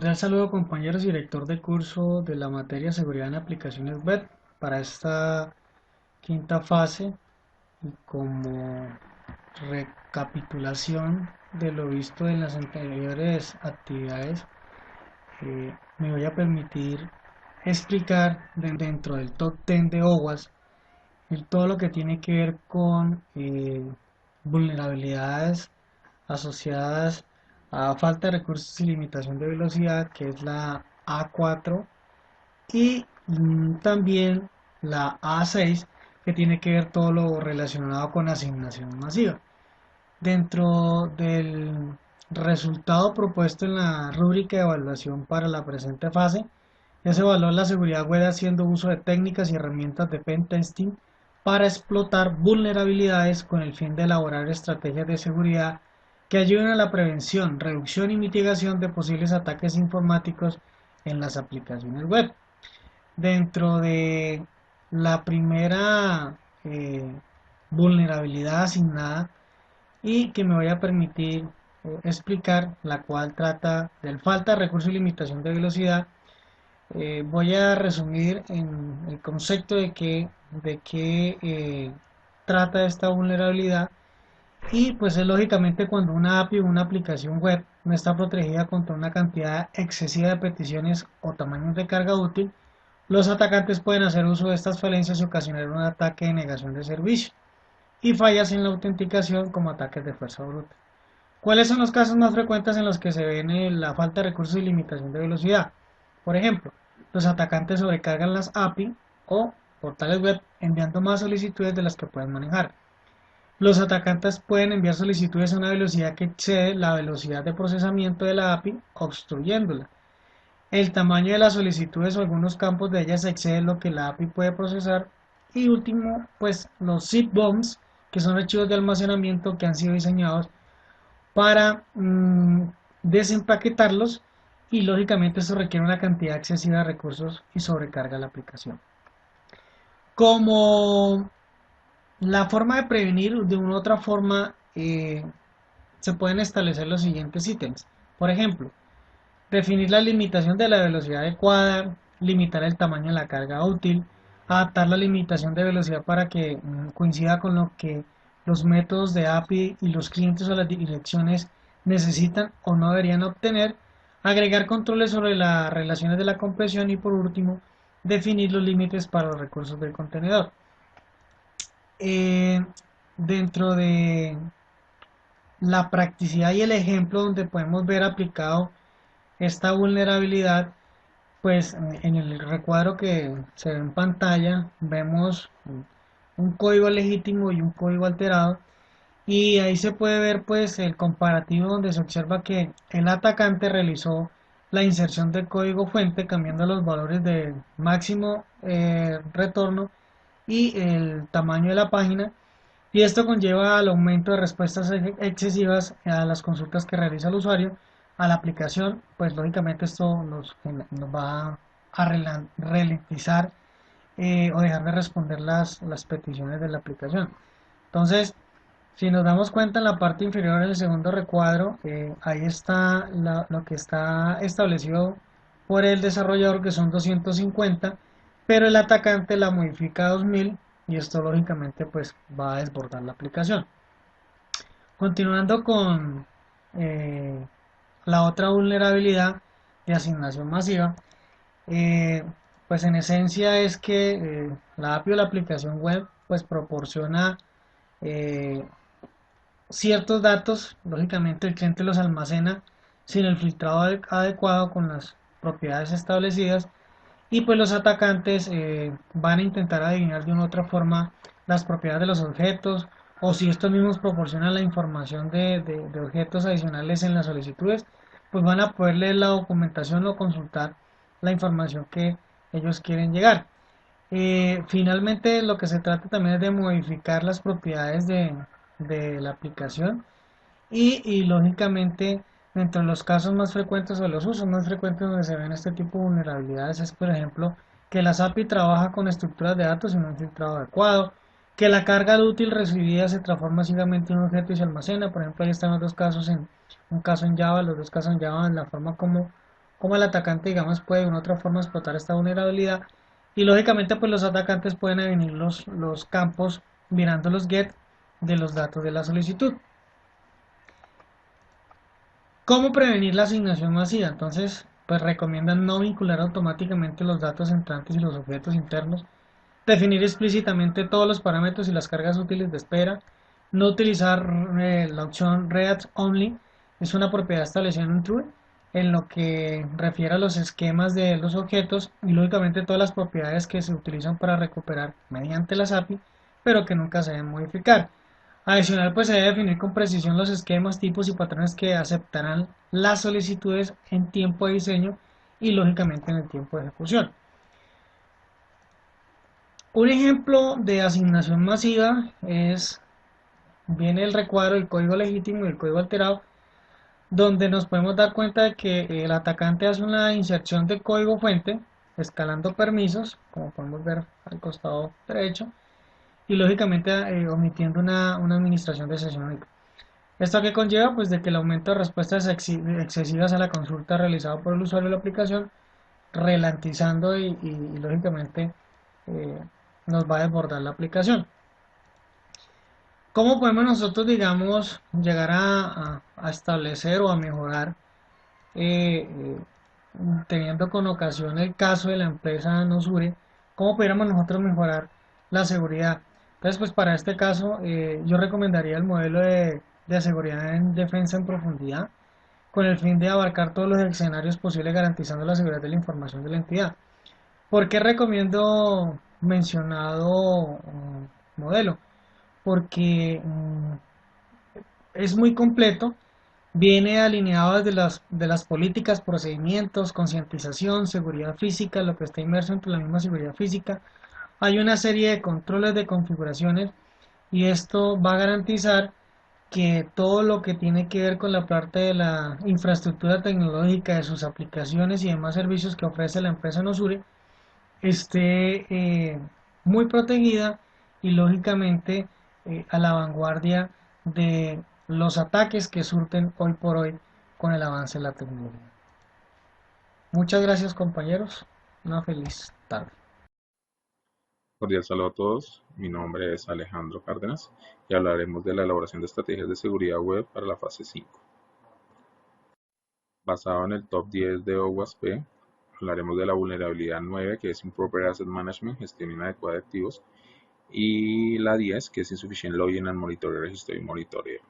Cordial saludo compañeros y director de curso de la materia Seguridad en Aplicaciones Web para esta quinta fase y como recapitulación de lo visto en las anteriores actividades. Me voy a permitir explicar dentro del top 10 de OWASP todo lo que tiene que ver con vulnerabilidades asociadas a falta de recursos y limitación de velocidad, que es la A4, y también la A6, que tiene que ver todo lo relacionado con asignación masiva. Dentro del resultado propuesto en la rúbrica de evaluación para la presente fase, ya se evaluó la seguridad web haciendo uso de técnicas y herramientas de pentesting para explotar vulnerabilidades con el fin de elaborar estrategias de seguridad que ayuden a la prevención, reducción y mitigación de posibles ataques informáticos en las aplicaciones web. Dentro de la primera vulnerabilidad asignada y que me voy a permitir explicar, la cual trata del falta de recursos y limitación de velocidad. Voy a resumir en el concepto de qué trata esta vulnerabilidad. Y pues es lógicamente cuando una API o una aplicación web no está protegida contra una cantidad excesiva de peticiones o tamaños de carga útil, los atacantes pueden hacer uso de estas falencias y ocasionar un ataque de negación de servicio y fallas en la autenticación como ataques de fuerza bruta. ¿Cuáles son los casos más frecuentes en los que se ven la falta de recursos y limitación de velocidad? Por ejemplo, los atacantes sobrecargan las API o portales web enviando más solicitudes de las que pueden manejar. Los atacantes pueden enviar solicitudes a una velocidad que excede la velocidad de procesamiento de la API, obstruyéndola. El tamaño de las solicitudes o algunos campos de ellas excede lo que la API puede procesar. Y último, pues los zip bombs, que son archivos de almacenamiento que han sido diseñados para desempaquetarlos, y lógicamente esto requiere una cantidad excesiva de recursos y sobrecarga la aplicación. Como la forma de prevenir, de una u otra forma, se pueden establecer los siguientes ítems. Por ejemplo, definir la limitación de la velocidad adecuada, limitar el tamaño de la carga útil, adaptar la limitación de velocidad para que coincida con lo que los métodos de API y los clientes o las direcciones necesitan o no deberían obtener, agregar controles sobre las relaciones de la compresión y por último, definir los límites para los recursos del contenedor. Eh, Dentro de la practicidad y el ejemplo donde podemos ver aplicado esta vulnerabilidad, pues en el recuadro que se ve en pantalla vemos un código legítimo y un código alterado, y ahí se puede ver pues el comparativo donde se observa que el atacante realizó la inserción del código fuente cambiando los valores de máximo retorno y el tamaño de la página, y esto conlleva al aumento de respuestas excesivas a las consultas que realiza el usuario a la aplicación. Pues lógicamente esto nos va a ralentizar o dejar de responder las peticiones de la aplicación. Entonces, si nos damos cuenta en la parte inferior del segundo recuadro, ahí está lo que está establecido por el desarrollador, que son 250, pero el atacante la modifica a 2000 y esto lógicamente pues va a desbordar la aplicación. Continuando con eh, la otra vulnerabilidad de asignación masiva, eh, pues en esencia es que la API o la aplicación web pues proporciona eh, ciertos datos. Lógicamente el cliente los almacena sin el filtrado adecuado con las propiedades establecidas, y pues los atacantes van a intentar adivinar de una u otra forma las propiedades de los objetos, o si estos mismos proporcionan la información de objetos adicionales en las solicitudes, pues van a poder leer la documentación o consultar la información que ellos quieren llegar. Finalmente lo que se trata también es de modificar las propiedades de la aplicación, y lógicamente dentro de los casos más frecuentes o los usos más frecuentes donde se ven este tipo de vulnerabilidades es, por ejemplo, que las API trabaja con estructuras de datos sin un filtrado adecuado, que la carga útil recibida se transforma ciegamente en un objeto y se almacena. Por ejemplo, ahí están los dos casos, en un caso en Java, los dos casos en Java, en la forma como cómo el atacante, digamos, puede de una u otra forma explotar esta vulnerabilidad. Y lógicamente, pues los atacantes pueden definir los campos mirando los get de los datos de la solicitud. ¿Cómo prevenir la asignación masiva? Entonces, pues recomiendan no vincular automáticamente los datos entrantes y los objetos internos, definir explícitamente todos los parámetros y las cargas útiles de espera, no utilizar la opción reads only, es una propiedad establecida en un true, en lo que refiere a los esquemas de los objetos y lógicamente todas las propiedades que se utilizan para recuperar mediante las API, pero que nunca se deben modificar. Adicional, pues se debe definir con precisión los esquemas, tipos y patrones que aceptarán las solicitudes en tiempo de diseño y lógicamente en el tiempo de ejecución. Un ejemplo de asignación masiva viene el recuadro del código legítimo y el código alterado, donde nos podemos dar cuenta de que el atacante hace una inserción de código fuente, escalando permisos, como podemos ver al costado derecho, y lógicamente omitiendo una administración de sesión única. ¿Esto que conlleva? Pues de que el aumento de respuestas excesivas a la consulta realizada por el usuario de la aplicación, ralentizando y lógicamente eh, nos va a desbordar la aplicación. ¿Cómo podemos nosotros, digamos, llegar a establecer o a mejorar, eh, eh, teniendo con ocasión el caso de la empresa Nosure, cómo pudiéramos nosotros mejorar la seguridad? Entonces, pues para este caso, yo recomendaría el modelo de seguridad en defensa en profundidad, con el fin de abarcar todos los escenarios posibles garantizando la seguridad de la información de la entidad. ¿Por qué recomiendo mencionado modelo? Porque es muy completo, viene alineado de las políticas, procedimientos, concientización, seguridad física, lo que está inmerso entre la misma seguridad física. Hay una serie de controles de configuraciones y esto va a garantizar que todo lo que tiene que ver con la parte de la infraestructura tecnológica de sus aplicaciones y demás servicios que ofrece la empresa Nosure esté muy protegida y lógicamente a la vanguardia de los ataques que surten hoy por hoy con el avance de la tecnología. Muchas gracias compañeros, una feliz tarde. Cordial saludo a todos, mi nombre es Alejandro Cárdenas y hablaremos de la elaboración de estrategias de seguridad web para la fase 5. Basado en el top 10 de OWASP, hablaremos de la vulnerabilidad 9, que es Improper Asset Management, gestión inadecuada de activos, y la 10, que es Insufficient Login and Monitoreo, registro y monitoreo.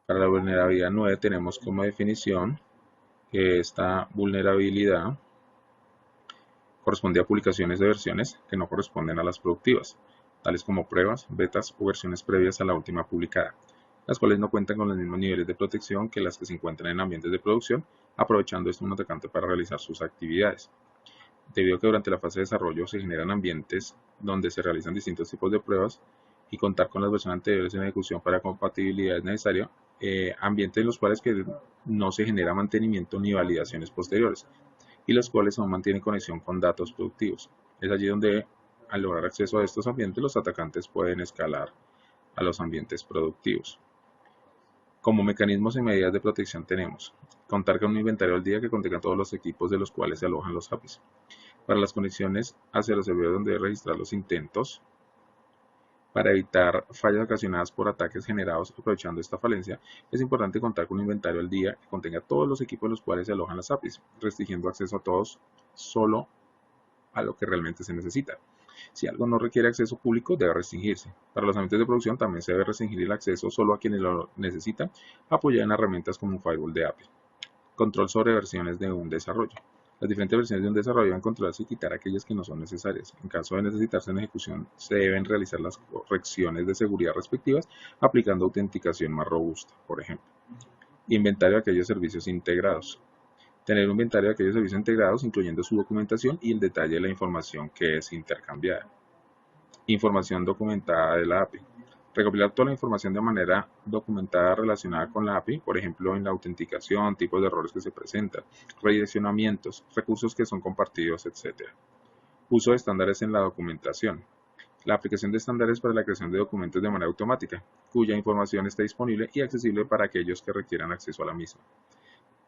Para la vulnerabilidad 9 tenemos como definición que esta vulnerabilidad corresponde a publicaciones de versiones que no corresponden a las productivas, tales como pruebas, betas o versiones previas a la última publicada, las cuales no cuentan con los mismos niveles de protección que las que se encuentran en ambientes de producción, aprovechando esto un atacante para realizar sus actividades. Debido a que durante la fase de desarrollo se generan ambientes donde se realizan distintos tipos de pruebas y contar con las versiones anteriores en ejecución para compatibilidad es necesario, ambientes en los cuales no se genera mantenimiento ni validaciones posteriores, y los cuales aún mantienen conexión con datos productivos. Es allí donde, al lograr acceso a estos ambientes, los atacantes pueden escalar a los ambientes productivos. Como mecanismos y medidas de protección tenemos contar con un inventario al día que contenga todos los equipos de los cuales se alojan los APIs. Para las conexiones hacia los servidores donde debe registrar los intentos, para evitar fallas ocasionadas por ataques generados aprovechando esta falencia, es importante contar con un inventario al día que contenga todos los equipos en los cuales se alojan las APIs, restringiendo acceso a todos solo a lo que realmente se necesita. Si algo no requiere acceso público, debe restringirse. Para los ambientes de producción también se debe restringir el acceso solo a quienes lo necesitan, apoyado en herramientas como un firewall de API. Control sobre versiones de un desarrollo. Las diferentes versiones de un desarrollo deben controlarse y quitar aquellas que no son necesarias. En caso de necesitarse en ejecución, se deben realizar las correcciones de seguridad respectivas, aplicando autenticación más robusta, por ejemplo. Inventario de aquellos servicios integrados. Tener un inventario de aquellos servicios integrados, incluyendo su documentación y el detalle de la información que es intercambiada. Información documentada de la API. Recopilar toda la información de manera documentada relacionada con la API, por ejemplo, en la autenticación, tipos de errores que se presentan, redireccionamientos, recursos que son compartidos, etc. Uso de estándares en la documentación. La aplicación de estándares para la creación de documentos de manera automática, cuya información está disponible y accesible para aquellos que requieran acceso a la misma.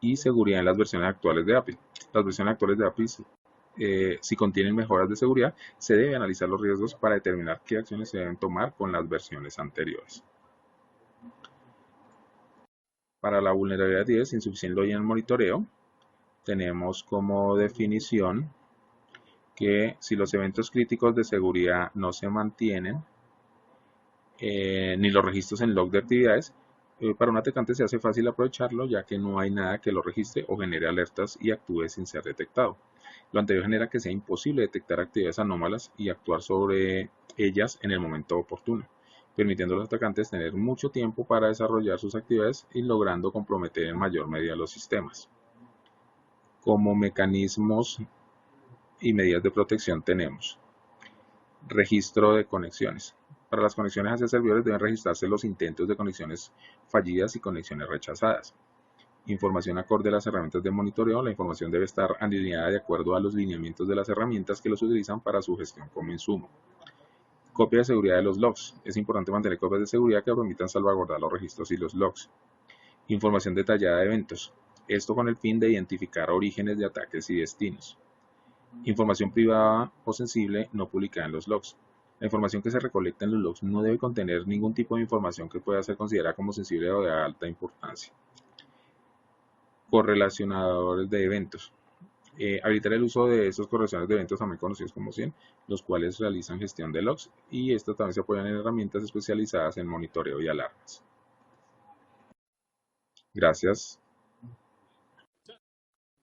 Y seguridad en las versiones actuales de API. Las versiones actuales de API, si contienen mejoras de seguridad, se debe analizar los riesgos para determinar qué acciones se deben tomar con las versiones anteriores. Para la vulnerabilidad 10, insuficiente login en monitoreo, tenemos como definición que si los eventos críticos de seguridad no se mantienen, ni los registros en log de actividades, para un atacante se hace fácil aprovecharlo ya que no hay nada que lo registre o genere alertas y actúe sin ser detectado. Lo anterior genera que sea imposible detectar actividades anómalas y actuar sobre ellas en el momento oportuno, permitiendo a los atacantes tener mucho tiempo para desarrollar sus actividades y logrando comprometer en mayor medida los sistemas. Como mecanismos y medidas de protección tenemos registro de conexiones. Para las conexiones hacia servidores deben registrarse los intentos de conexiones fallidas y conexiones rechazadas. Información acorde a las herramientas de monitoreo. La información debe estar alineada de acuerdo a los lineamientos de las herramientas que los utilizan para su gestión como insumo. Copia de seguridad de los logs. Es importante mantener copias de seguridad que permitan salvaguardar los registros y los logs. Información detallada de eventos. Esto con el fin de identificar orígenes de ataques y destinos. Información privada o sensible no publicada en los logs. La información que se recolecta en los logs no debe contener ningún tipo de información que pueda ser considerada como sensible o de alta importancia. Correlacionadores de eventos. Habilitar el uso de estos correlacionadores de eventos, también conocidos como CIEM, los cuales realizan gestión de logs y estos también se apoyan en herramientas especializadas en monitoreo y alarmas. Gracias.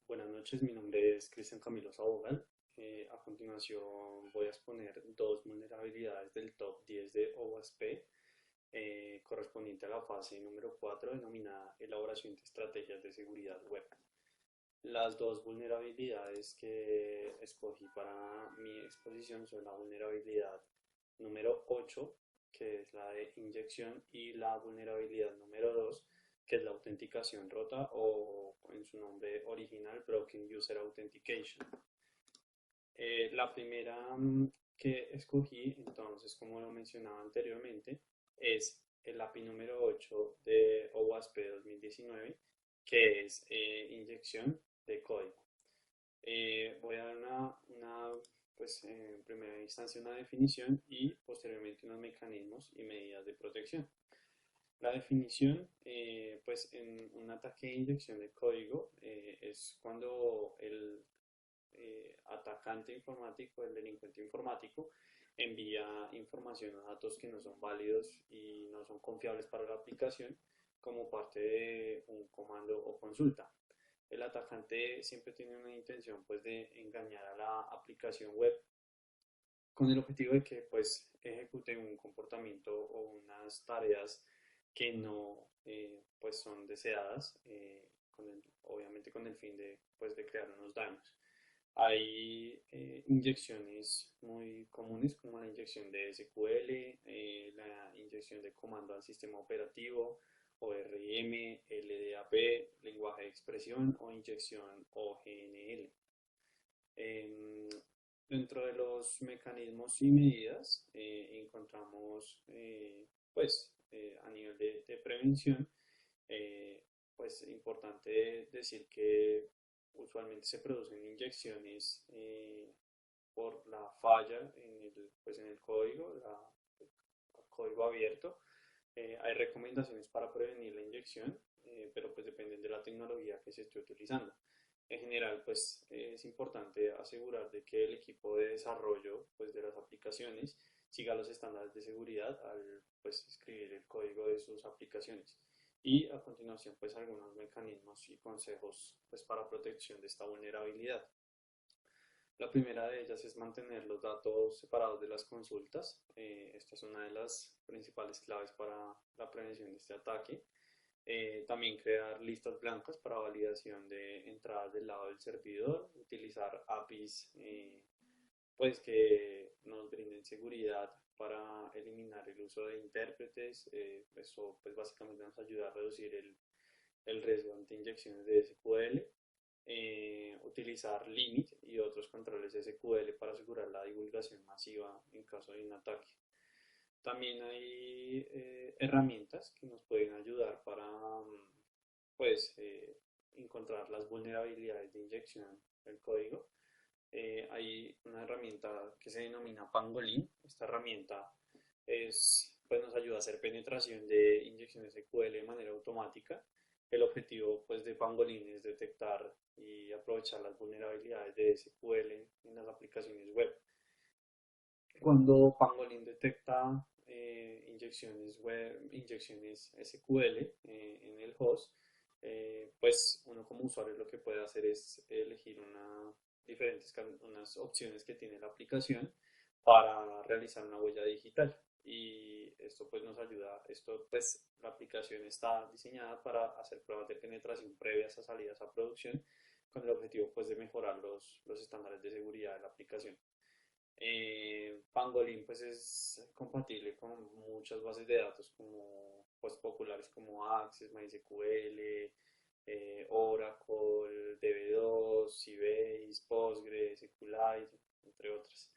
Buenas noches, mi nombre es Cristian Camilo Sabogal. A continuación voy a exponer dos vulnerabilidades del top 10 de OWASP, correspondiente a la fase número 4 denominada elaboración de estrategias de seguridad web. Las dos vulnerabilidades que escogí para mi exposición son la vulnerabilidad número 8, que es la de inyección, y la vulnerabilidad número 2, que es la autenticación rota o en su nombre original Broken User Authentication. La primera que escogí, entonces, como lo mencionaba anteriormente, es el API número 8 de OWASP 2019, que es inyección de código. Voy a dar pues, en primera instancia una definición y posteriormente unos mecanismos y medidas de protección. La definición, pues en un ataque de inyección de código es cuando el atacante informático, el delincuente informático, envía información o datos que no son válidos y no son confiables para la aplicación como parte de un comando o consulta. El atacante siempre tiene una intención pues de engañar a la aplicación web con el objetivo de que pues ejecute un comportamiento o unas tareas que no pues son deseadas, obviamente con el fin de, pues, de crear unos daños. Hay inyecciones muy comunes como la inyección de SQL, la inyección de comando al sistema operativo, ORM, LDAP, lenguaje de expresión o inyección OGNL. Em, Dentro de los mecanismos y medidas encontramos pues a nivel de prevención, pues importante decir que usualmente se producen inyecciones por la falla pues en el código, el código abierto. Hay recomendaciones para prevenir la inyección, pero pues dependen de la tecnología que se esté utilizando. En general, pues es importante asegurar de que el equipo de desarrollo pues, de las aplicaciones siga los estándares de seguridad al pues, escribir el código de sus aplicaciones. Y a continuación, pues algunos mecanismos y consejos pues, para protección de esta vulnerabilidad. La primera de ellas es mantener los datos separados de las consultas. Esta es una de las principales claves para la prevención de este ataque. También crear listas blancas para validación de entradas del lado del servidor, utilizar APIs pues que nos brinden seguridad para eliminar el uso de intérpretes. Eso pues básicamente nos ayuda a reducir el riesgo ante inyecciones de SQL. utilizar limit y otros controles SQL para asegurar la divulgación masiva en caso de un ataque. También hay herramientas que nos pueden ayudar para pues, encontrar las vulnerabilidades de inyección del código. Hay una herramienta que se denomina Pangolin. Esta herramienta pues, nos ayuda a hacer penetración de inyecciones SQL de manera automática. El objetivo pues, de Pangolin es detectar y aprovechar las vulnerabilidades de SQL en las aplicaciones web. Cuando Pangolin detecta inyecciones web, inyecciones SQL en el host, pues uno como usuario lo que puede hacer es elegir unas opciones que tiene la aplicación para realizar una huella digital. Y esto pues nos ayuda, la aplicación está diseñada para hacer pruebas de penetración previas a salidas a producción con el objetivo pues de mejorar los estándares de seguridad de la aplicación. Pangolin pues es compatible con muchas bases de datos como pues populares como Access, MySQL, Oracle, DB2, Sybase, Postgres, SQLite, entre otras.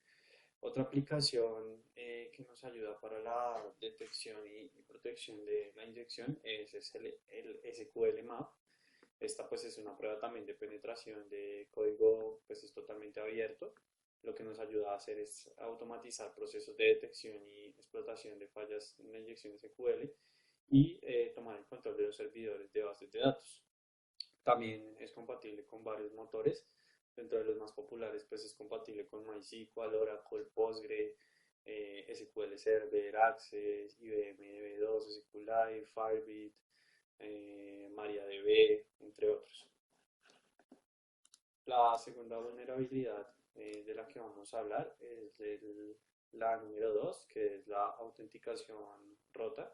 Otra aplicación que nos ayuda para la detección y protección de la inyección es el SQL Map. Esta pues es una prueba también de penetración de código, pues es totalmente abierto. Lo que nos ayuda a hacer es automatizar procesos de detección y explotación de fallas en la inyección SQL y tomar el control de los servidores de bases de datos. También es compatible con varios motores. Dentro de los más populares, pues es compatible con MySQL, Oracle, Postgre, SQL Server, Access, IBM DB2, SQLite, Firebase, MariaDB, entre otros. La segunda vulnerabilidad de la que vamos a hablar es la número 2, que es la autenticación rota.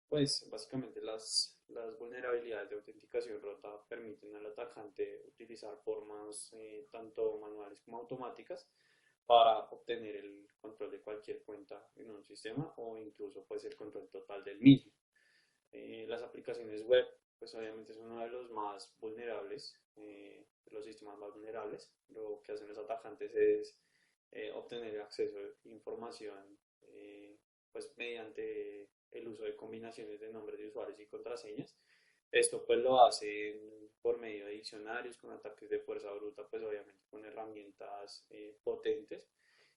Pues básicamente las vulnerabilidades de autenticación rota permiten al atacante utilizar formas tanto manuales como automáticas para obtener el control de cualquier cuenta en un sistema o incluso pues el control total del mismo. Las aplicaciones web pues obviamente son uno de los más vulnerables, de los sistemas más vulnerables. Lo que hacen los atacantes es obtener acceso a información pues mediante el uso de combinaciones de nombres de usuarios y contraseñas. Esto pues lo hacen por medio de diccionarios, con ataques de fuerza bruta, pues obviamente con herramientas potentes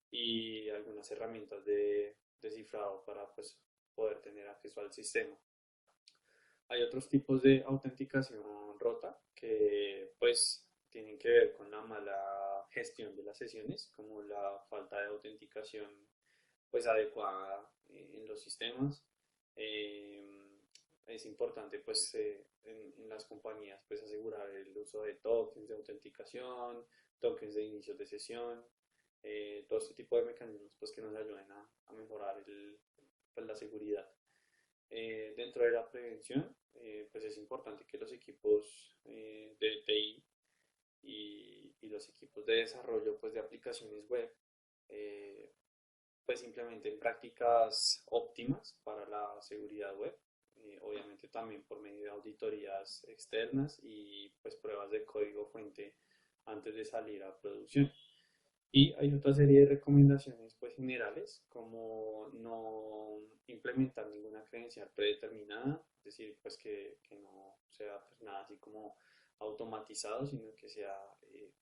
y algunas herramientas de descifrado para pues poder tener acceso al sistema. Hay otros tipos de autenticación rota que pues tienen que ver con la mala gestión de las sesiones, como la falta de autenticación pues adecuada en los sistemas. Es importante pues en las compañías pues asegurar el uso de tokens de autenticación, tokens de inicio de sesión, todo este tipo de mecanismos pues que nos ayuden a mejorar pues, la seguridad. Dentro de la prevención, pues es importante que los equipos de TI y los equipos de desarrollo pues, de aplicaciones web pues implementen prácticas óptimas para la seguridad web, obviamente también por medio de auditorías externas y pues pruebas de código fuente antes de salir a producción. Y hay otra serie de recomendaciones pues, generales, como no implementar ninguna credencial predeterminada, es decir, pues que no sea pues, nada así como automatizado, sino que sea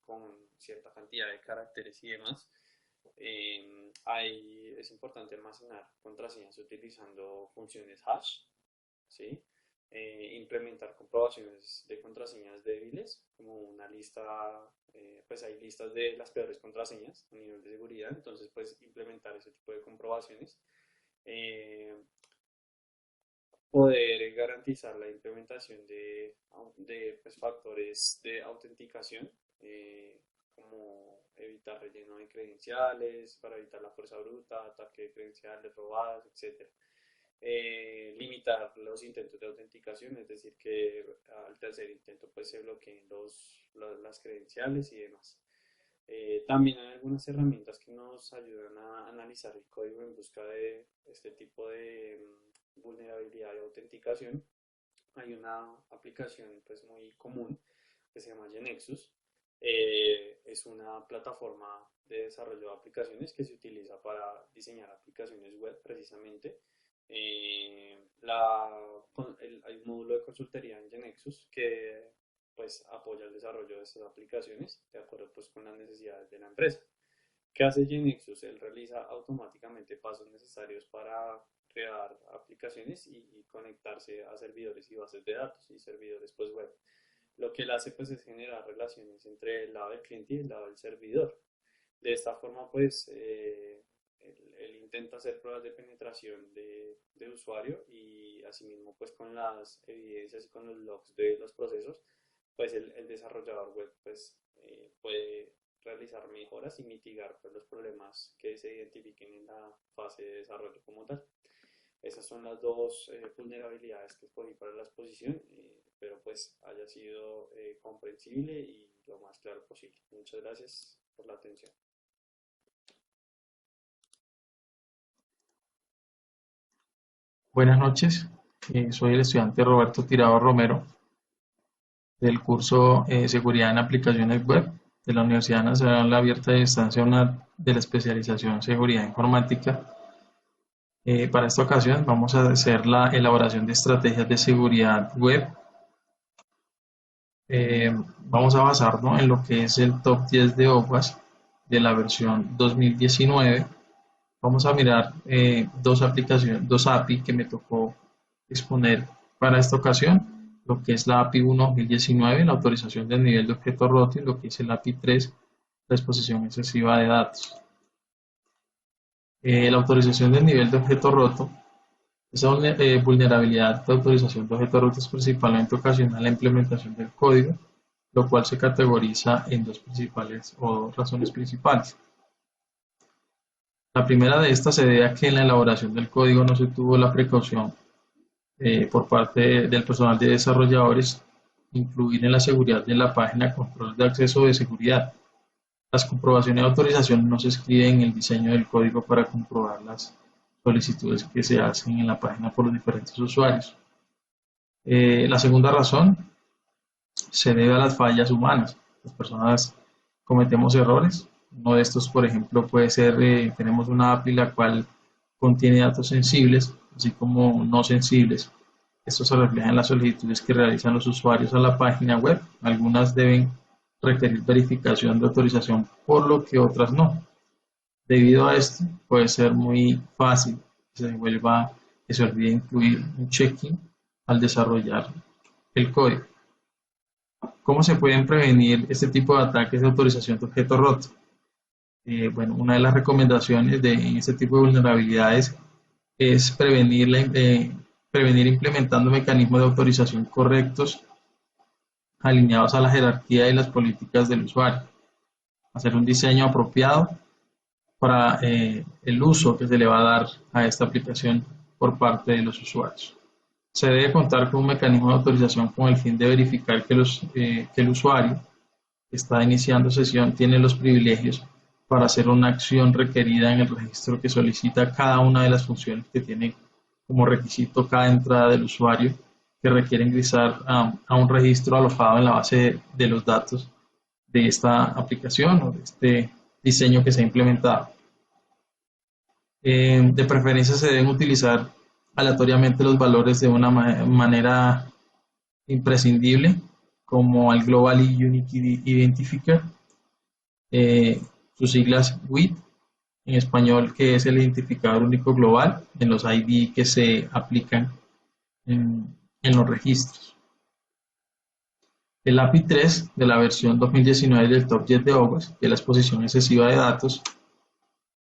con cierta cantidad de caracteres y demás. Es importante almacenar contraseñas utilizando funciones hash, ¿sí? Implementar comprobaciones de contraseñas débiles, como una lista, pues hay listas de las peores contraseñas a nivel de seguridad, entonces pues implementar ese tipo de comprobaciones. Poder garantizar la implementación de pues, factores de autenticación, como evitar relleno de credenciales, para evitar la fuerza bruta, ataque de credenciales robadas, etc. Limitar los intentos de autenticación, es decir, que al tercer intento pues, se bloqueen las credenciales y demás. También hay algunas herramientas que nos ayudan a analizar el código en busca de este tipo de vulnerabilidad de autenticación. Hay una aplicación pues, muy común que se llama GeneXus. Es una plataforma de desarrollo de aplicaciones que se utiliza para diseñar aplicaciones web precisamente. Hay un módulo de consultoría en GeneXus que pues apoya el desarrollo de estas aplicaciones de acuerdo pues con las necesidades de la empresa. ¿Qué hace GeneXus? Él realiza automáticamente pasos necesarios para crear aplicaciones y conectarse a servidores y bases de datos y servidores pues web. Lo que él hace pues es generar relaciones entre el lado del cliente y el lado del servidor. De esta forma pues él intenta hacer pruebas de penetración de usuario y asimismo pues con las evidencias y con los logs de los procesos pues el desarrollador web pues puede realizar mejoras y mitigar pues, los problemas que se identifiquen en la fase de desarrollo como tal. Esas son las dos vulnerabilidades que escogí para la exposición, pero pues haya sido comprensible y lo más claro posible. Muchas gracias por la atención. Buenas noches, soy el estudiante Roberto Tirado Romero del curso Seguridad en Aplicaciones Web de la Universidad Nacional Abierta de Distancia UNAD de la especialización Seguridad Informática. Para esta ocasión vamos a hacer la elaboración de estrategias de seguridad web. Vamos a basarnos en lo que es el top 10 de OWASP de la versión 2019. Vamos a mirar dos API que me tocó exponer para esta ocasión, lo que es la API 1 2019, la autorización del nivel de objeto roto, y lo que es el API 3, la exposición excesiva de datos. La autorización del nivel de objeto roto, esa vulnerabilidad de autorización de objeto roto es principalmente ocasional la implementación del código, lo cual se categoriza en dos razones principales. La primera de estas se debe a que en la elaboración del código no se tuvo la precaución por parte del personal de desarrolladores incluir en la seguridad de la página control de acceso de seguridad. Las comprobaciones de autorización no se escriben en el diseño del código para comprobar las solicitudes que se hacen en la página por los diferentes usuarios. La segunda razón se debe a las fallas humanas. Las personas cometemos errores. Uno de estos, por ejemplo, puede ser, tenemos una API la cual contiene datos sensibles, así como no sensibles. Esto se refleja en las solicitudes que realizan los usuarios a la página web. Algunas deben requerir verificación de autorización, por lo que otras no. Debido a esto, puede ser muy fácil que se olvide incluir un check-in al desarrollar el código. ¿Cómo se pueden prevenir este tipo de ataques de autorización de objeto roto? Bueno, una de las recomendaciones en este tipo de vulnerabilidades es prevenir implementando mecanismos de autorización correctos alineados a la jerarquía y las políticas del usuario. Hacer un diseño apropiado para el uso que se le va a dar a esta aplicación por parte de los usuarios. Se debe contar con un mecanismo de autorización con el fin de verificar que el usuario que está iniciando sesión tiene los privilegios para hacer una acción requerida en el registro que solicita cada una de las funciones que tiene como requisito cada entrada del usuario que requiere ingresar a un registro alojado en la base de los datos de esta aplicación o de este diseño que se ha implementado. De preferencia se deben utilizar aleatoriamente los valores de una manera imprescindible, como el Global Unique Identifier, sus siglas GUID, en español, que es el identificador único global, en los ID que se aplican en los registros. El API 3 de la versión 2019 del top 10 de OWASP, que es la exposición excesiva de datos.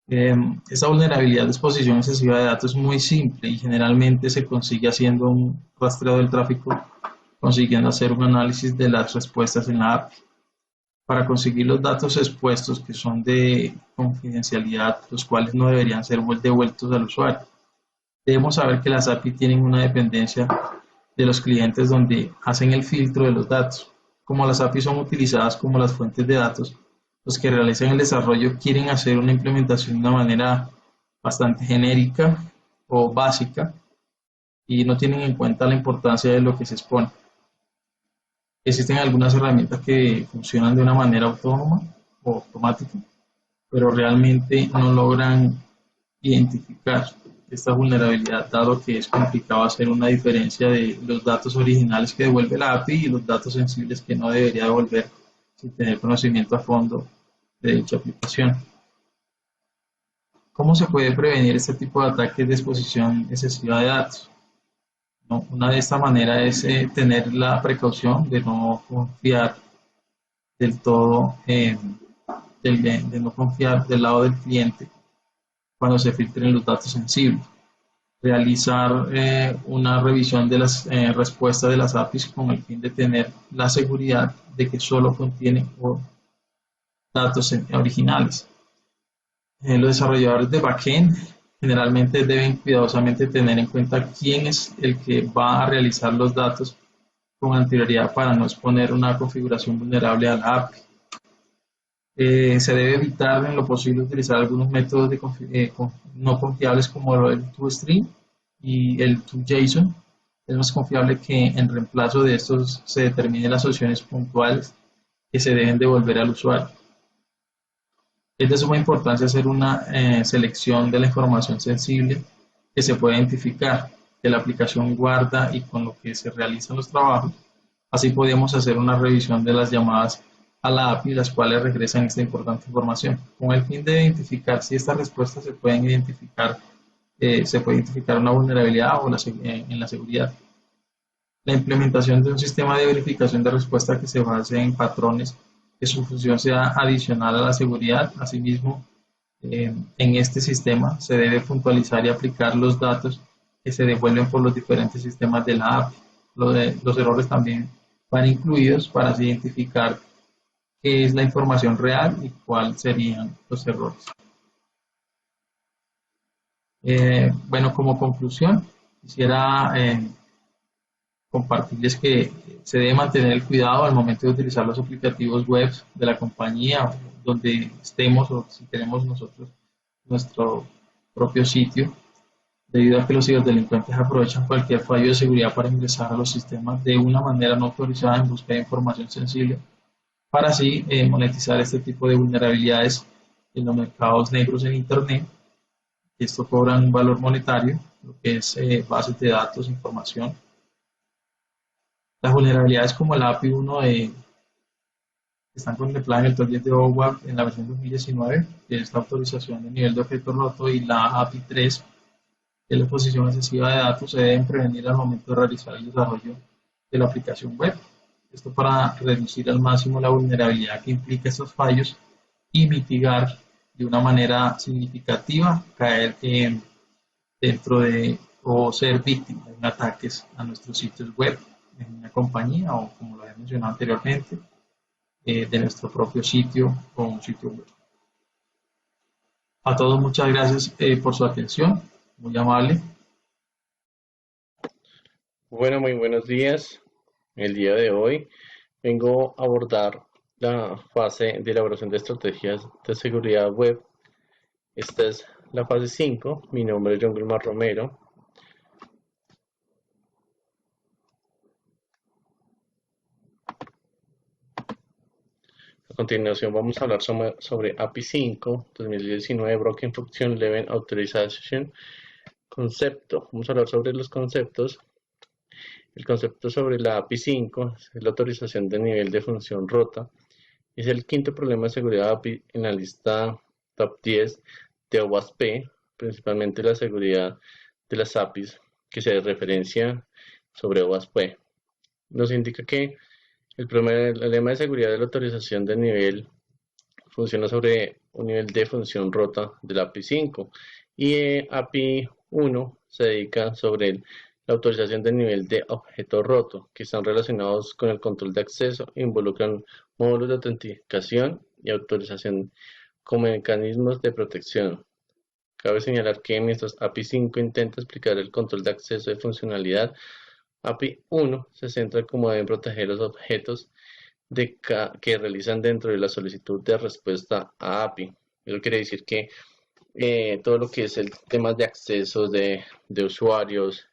Esta vulnerabilidad de exposición excesiva de datos es muy simple y generalmente se consigue haciendo un rastreo del tráfico, consiguiendo hacer un análisis de las respuestas en la API. Para conseguir los datos expuestos que son de confidencialidad, los cuales no deberían ser devueltos al usuario. Debemos saber que las API tienen una dependencia de los clientes donde hacen el filtro de los datos. Como las API son utilizadas como las fuentes de datos, los que realizan el desarrollo quieren hacer una implementación de una manera bastante genérica o básica y no tienen en cuenta la importancia de lo que se expone. Existen algunas herramientas que funcionan de una manera autónoma o automática, pero realmente no logran identificar esta vulnerabilidad, dado que es complicado hacer una diferencia de los datos originales que devuelve la API y los datos sensibles que no debería devolver sin tener conocimiento a fondo de dicha aplicación. ¿Cómo se puede prevenir este tipo de ataques de exposición excesiva de datos? ¿No? Una de esta manera es tener la precaución de no confiar del todo, de no confiar del lado del cliente cuando se filtren los datos sensibles. Realizar una revisión de las respuestas de las APIs con el fin de tener la seguridad de que solo contiene datos originales. Los desarrolladores de backend generalmente deben cuidadosamente tener en cuenta quién es el que va a realizar los datos con anterioridad para no exponer una configuración vulnerable a la API. Se debe evitar en lo posible utilizar algunos métodos no confiables como el toString y el toJSON. Es más confiable que en reemplazo de estos se determinen las opciones puntuales que se deben devolver al usuario. Es de suma importancia hacer una selección de la información sensible que se puede identificar, que la aplicación guarda y con lo que se realizan los trabajos. Así podemos hacer una revisión de las llamadas a la API, las cuales regresan esta importante información, con el fin de identificar si estas respuestas se puede identificar una vulnerabilidad o en la seguridad. La implementación de un sistema de verificación de respuesta que se base en patrones, que su función sea adicional a la seguridad. Asimismo, en este sistema se debe puntualizar y aplicar los datos que se devuelven por los diferentes sistemas de la API. Los errores también van incluidos para así identificar qué es la información real y cuáles serían los errores. Bueno, como conclusión, quisiera compartirles que se debe mantener el cuidado al momento de utilizar los aplicativos web de la compañía, donde estemos o si tenemos nosotros nuestro propio sitio, debido a que los ciberdelincuentes aprovechan cualquier fallo de seguridad para ingresar a los sistemas de una manera no autorizada en busca de información sensible, para así monetizar este tipo de vulnerabilidades en los mercados negros en Internet. Esto cobra un valor monetario, lo que es bases de datos, información. Las vulnerabilidades como la API 1 están contempladas en el top 10 de OWASP en la versión 2019, que es la autorización de nivel de objeto roto, y la API 3, que es la exposición excesiva de datos, se deben prevenir al momento de realizar el desarrollo de la aplicación web. Esto para reducir al máximo la vulnerabilidad que implica estos fallos y mitigar de una manera significativa caer dentro de o ser víctima de ataques a nuestros sitios web en una compañía o, como lo había mencionado anteriormente, de nuestro propio sitio o un sitio web. A todos muchas gracias por su atención, muy amable. Bueno, muy buenos días. El día de hoy vengo a abordar la fase de elaboración de estrategias de seguridad web. Esta es la fase 5. Mi nombre es John Gilmar Romero. A continuación vamos a hablar sobre API 5 2019 Broken Function Level Authorization concepto. Vamos a hablar sobre los conceptos. El concepto sobre la API 5 es la autorización de nivel de función rota. Es el quinto problema de seguridad API en la lista top 10 de OWASP, principalmente la seguridad de las APIs que se referencia sobre OWASP. Nos indica que el problema de seguridad de la autorización de nivel funciona sobre un nivel de función rota de la API 5 y API 1 se dedica sobre la autorización del nivel de objeto roto, que están relacionados con el control de acceso e involucran módulos de autenticación y autorización como mecanismos de protección. Cabe señalar que mientras API 5 intenta explicar el control de acceso de funcionalidad, API 1 se centra en cómo deben proteger los objetos que realizan dentro de la solicitud de respuesta a API. Eso quiere decir que todo lo que es el tema de accesos de usuarios,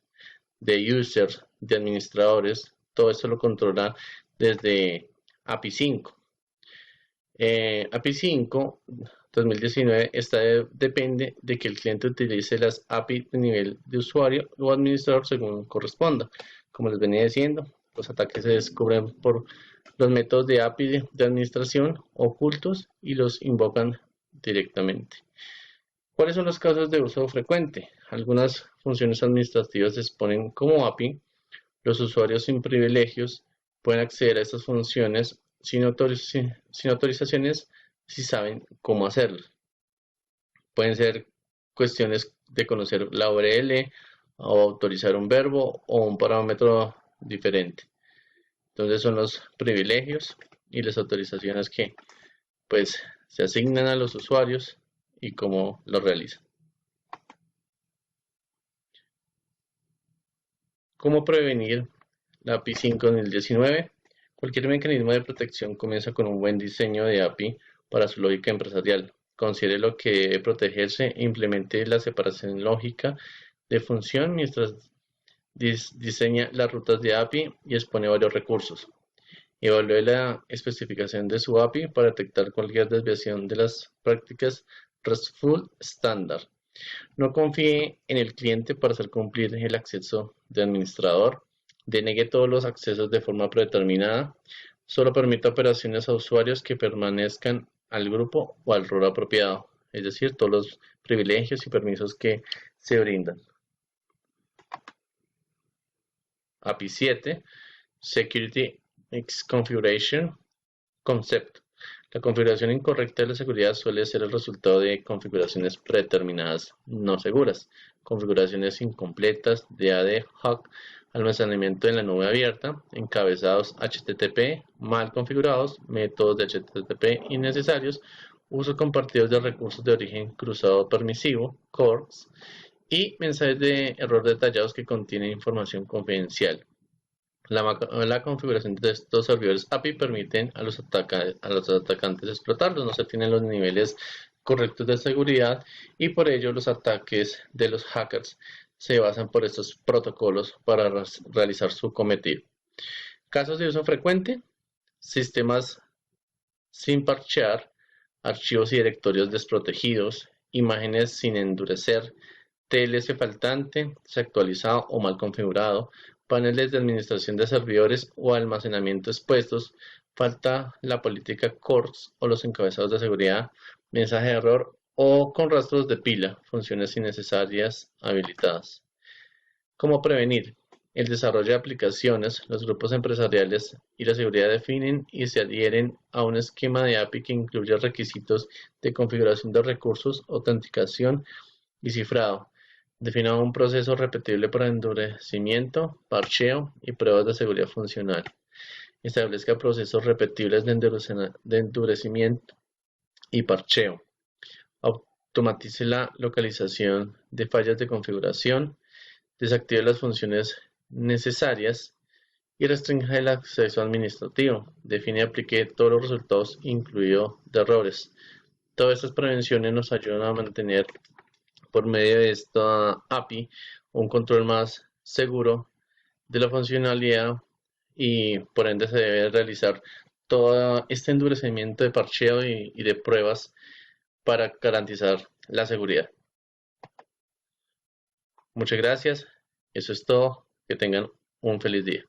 de users, de administradores, todo esto lo controla desde API 5. API 5 2019 depende de que el cliente utilice las API de nivel de usuario o administrador según corresponda. Como les venía diciendo, los ataques se descubren por los métodos de API de administración ocultos y los invocan directamente. ¿Cuáles son los casos de uso frecuente? Algunas funciones administrativas se exponen como API. Los usuarios sin privilegios pueden acceder a estas funciones sin autorizaciones si saben cómo hacerlo. Pueden ser cuestiones de conocer la URL o autorizar un verbo o un parámetro diferente. Entonces son los privilegios y las autorizaciones que pues se asignan a los usuarios y cómo lo realizan. ¿Cómo prevenir la API 5 en el 19? Cualquier mecanismo de protección comienza con un buen diseño de API para su lógica empresarial. Considere lo que debe protegerse e implemente la separación lógica de función mientras diseña las rutas de API y expone varios recursos. Evalúe la especificación de su API para detectar cualquier desviación de las prácticas RESTful estándar. No confíe en el cliente para hacer cumplir el acceso de administrador. Denegue todos los accesos de forma predeterminada. Solo permita operaciones a usuarios que permanezcan al grupo o al rol apropiado, es decir, todos los privilegios y permisos que se brindan. API 7, Security Mix Configuration Concept. La configuración incorrecta de la seguridad suele ser el resultado de configuraciones predeterminadas no seguras, configuraciones incompletas de ad hoc, almacenamiento en la nube abierta, encabezados HTTP mal configurados, métodos de HTTP innecesarios, uso compartido de recursos de origen cruzado permisivo, CORS, y mensajes de error detallados que contienen información confidencial. La configuración de estos servidores API permiten a los atacantes explotarlos, no se tienen los niveles correctos de seguridad y por ello los ataques de los hackers se basan por estos protocolos para realizar su cometido. Casos de uso frecuente: sistemas sin parchear, archivos y directorios desprotegidos, imágenes sin endurecer, TLS faltante, desactualizado o mal configurado, paneles de administración de servidores o almacenamiento expuestos, falta la política CORS o los encabezados de seguridad, mensaje de error o con rastros de pila, funciones innecesarias habilitadas. ¿Cómo prevenir? El desarrollo de aplicaciones, los grupos empresariales y la seguridad definen y se adhieren a un esquema de API que incluye requisitos de configuración de recursos, autenticación y cifrado. Defina un proceso repetible para endurecimiento, parcheo y pruebas de seguridad funcional. Establezca procesos repetibles de endurecimiento y parcheo. Automatice la localización de fallas de configuración. Desactive las funciones necesarias y restringe el acceso administrativo. Define y aplique todos los resultados, incluido de errores. Todas estas prevenciones nos ayudan a mantener, por medio de esta API, un control más seguro de la funcionalidad y por ende se debe realizar todo este endurecimiento de parcheo y de pruebas para garantizar la seguridad. Muchas gracias. Eso es todo. Que tengan un feliz día.